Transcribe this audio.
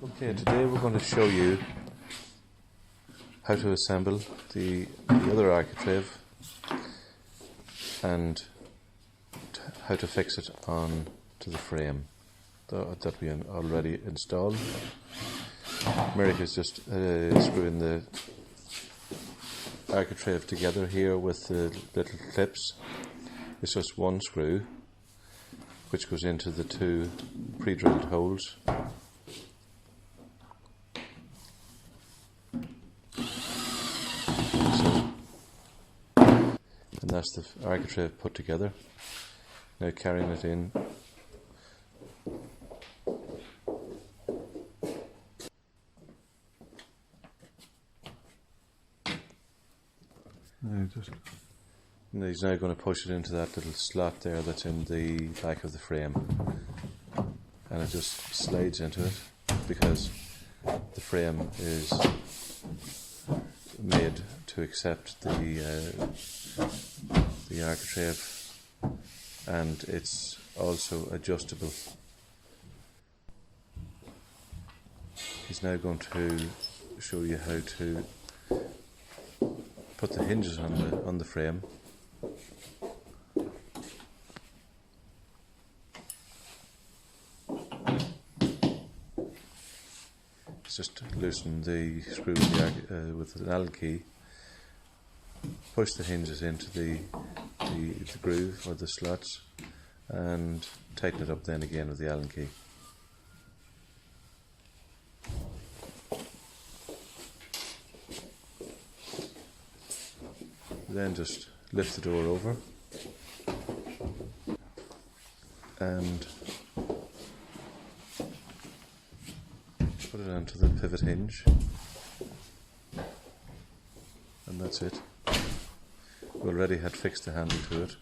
Okay, today we're going to show you how to assemble the other architrave and how to fix it on to the frame that we already installed. Merrick is just screwing the architrave together here with the little clips. It's just one screw which goes into the two pre-drilled holes. And that's the architrave put together. Now carrying it in. And he's now going to push it into that little slot there that's in the back of the frame. And it just slides into it because the frame is made to accept the architrave, and it's also adjustable. He's now going to show you how to put the hinges on the frame. Just loosen the screw with an Allen key, push the hinges into the groove or the slots, and tighten it up then again with the Allen key. Then just lift the door over and put it onto the pivot hinge, and that's it. We already had fixed the handle to it.